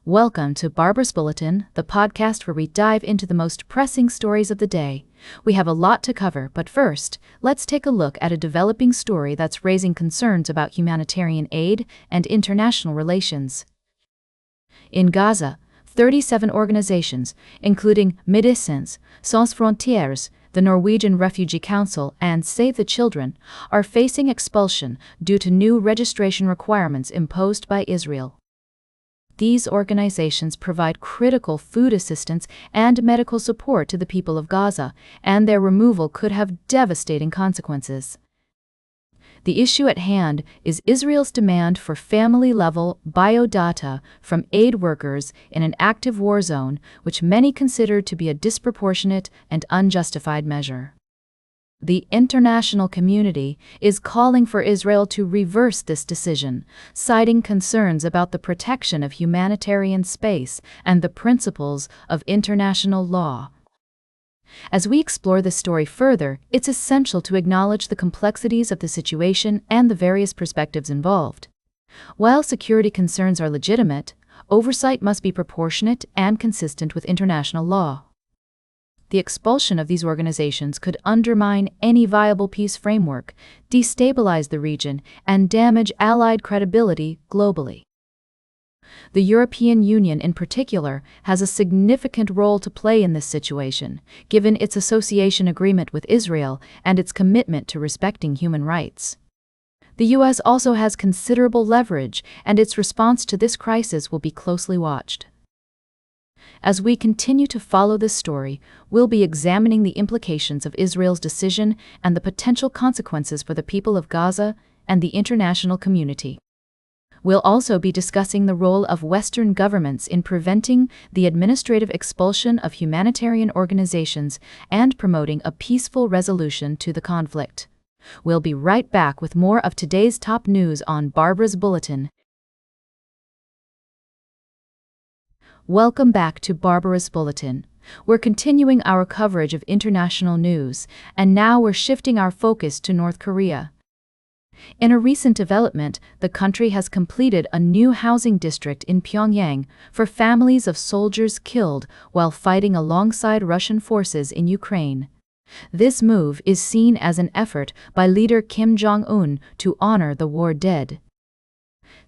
Welcome to Barbara's Bulletin, the podcast where we dive into the most pressing stories of the day. We have a lot to cover, but first, let's take a look at a developing story that's raising concerns about humanitarian aid and international relations. In Gaza, 37 organizations, including Médecins Sans Frontières, the Norwegian Refugee Council, and Save the Children, are facing expulsion due to new registration requirements imposed by Israel. These organizations provide critical food assistance and medical support to the people of Gaza, and their removal could have devastating consequences. The issue at hand is Israel's demand for family-level biodata from aid workers in an active war zone, which many consider to be a disproportionate and unjustified measure. The international community is calling for Israel to reverse this decision, citing concerns about the protection of humanitarian space and the principles of international law. As we explore this story further, it's essential to acknowledge the complexities of the situation and the various perspectives involved. While security concerns are legitimate, oversight must be proportionate and consistent with international law. The expulsion of these organizations could undermine any viable peace framework, destabilize the region, and damage Allied credibility globally. The European Union in particular has a significant role to play in this situation, given its association agreement with Israel and its commitment to respecting human rights. The U.S. also has considerable leverage, and its response to this crisis will be closely watched. As we continue to follow this story, we'll be examining the implications of Israel's decision and the potential consequences for the people of Gaza and the international community. We'll also be discussing the role of Western governments in preventing the administrative expulsion of humanitarian organizations and promoting a peaceful resolution to the conflict. We'll be right back with more of today's top news on Barbara's Bulletin. Welcome back to Barbara's Bulletin. We're continuing our coverage of international news, and now we're shifting our focus to North Korea. In a recent development, the country has completed a new housing district in Pyongyang for families of soldiers killed while fighting alongside Russian forces in Ukraine. This move is seen as an effort by leader Kim Jong Un to honor the war dead.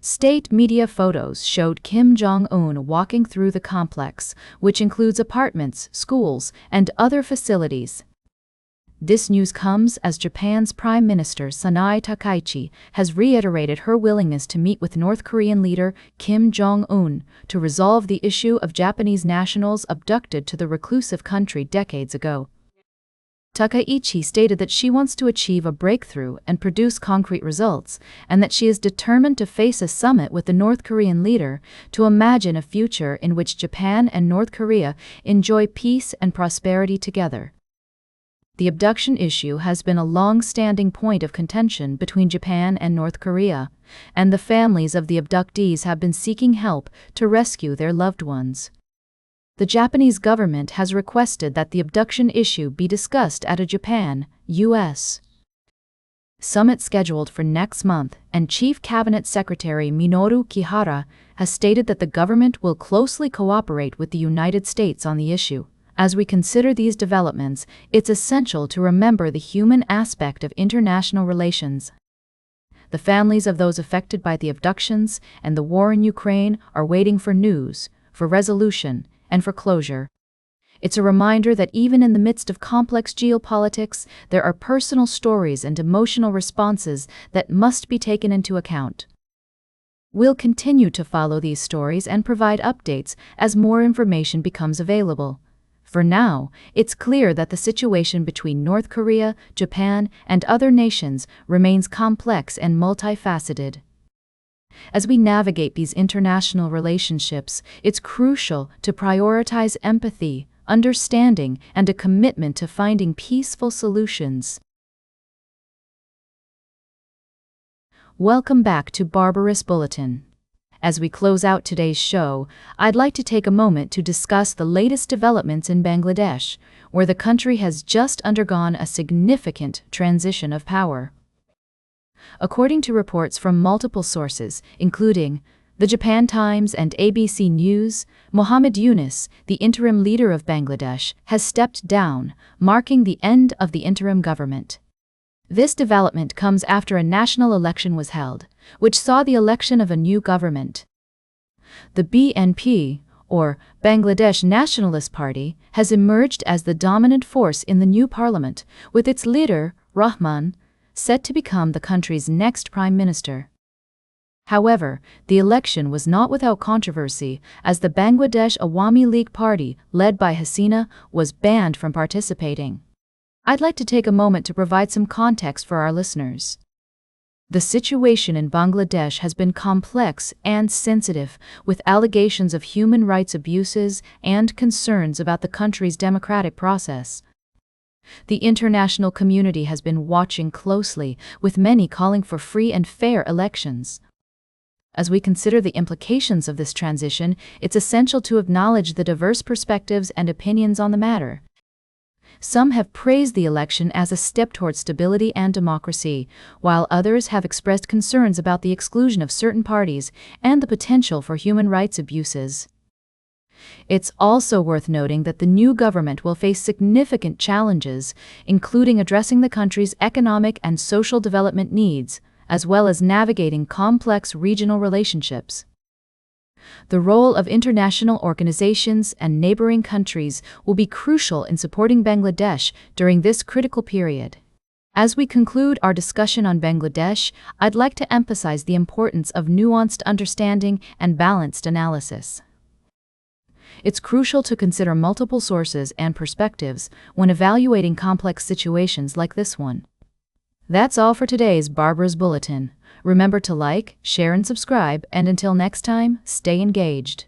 State media photos showed Kim Jong Un walking through the complex, which includes apartments, schools, and other facilities. This news comes as Japan's Prime Minister Sanae Takaichi has reiterated her willingness to meet with North Korean leader Kim Jong Un to resolve the issue of Japanese nationals abducted to the reclusive country decades ago. Takaichi stated that she wants to achieve a breakthrough and produce concrete results, and that she is determined to face a summit with the North Korean leader to imagine a future in which Japan and North Korea enjoy peace and prosperity together. The abduction issue has been a long-standing point of contention between Japan and North Korea, and the families of the abductees have been seeking help to rescue their loved ones. The Japanese government has requested that the abduction issue be discussed at a Japan-US summit scheduled for next month, and Chief Cabinet Secretary Minoru Kihara has stated that the government will closely cooperate with the United States on the issue. As we consider these developments, it's essential to remember the human aspect of international relations. The families of those affected by the abductions and the war in Ukraine are waiting for news, for resolution, and for closure. It's a reminder that even in the midst of complex geopolitics, there are personal stories and emotional responses that must be taken into account. We'll continue to follow these stories and provide updates as more information becomes available. For now, it's clear that the situation between North Korea, Japan, and other nations remains complex and multifaceted. As we navigate these international relationships, it's crucial to prioritize empathy, understanding, and a commitment to finding peaceful solutions. Welcome back to Barbara's Bulletin. As we close out today's show, I'd like to take a moment to discuss the latest developments in Bangladesh, where the country has just undergone a significant transition of power. According to reports from multiple sources, including The Japan Times and ABC News, Mohammed Yunus, the interim leader of Bangladesh, has stepped down, marking the end of the interim government. This development comes after a national election was held, which saw the election of a new government. The BNP, or Bangladesh Nationalist Party, has emerged as the dominant force in the new parliament, with its leader, Rahman, set to become the country's next prime minister. However, the election was not without controversy, as the Bangladesh Awami League Party, led by Hasina, was banned from participating. I'd like to take a moment to provide some context for our listeners. The situation in Bangladesh has been complex and sensitive, with allegations of human rights abuses and concerns about the country's democratic process. The international community has been watching closely, with many calling for free and fair elections. As we consider the implications of this transition, it's essential to acknowledge the diverse perspectives and opinions on the matter. Some have praised the election as a step toward stability and democracy, while others have expressed concerns about the exclusion of certain parties and the potential for human rights abuses. It's also worth noting that the new government will face significant challenges, including addressing the country's economic and social development needs, as well as navigating complex regional relationships. The role of international organizations and neighboring countries will be crucial in supporting Bangladesh during this critical period. As we conclude our discussion on Bangladesh, I'd like to emphasize the importance of nuanced understanding and balanced analysis. It's crucial to consider multiple sources and perspectives when evaluating complex situations like this one. That's all for today's Barbara's Bulletin. Remember to like, share, and subscribe, and until next time, stay engaged.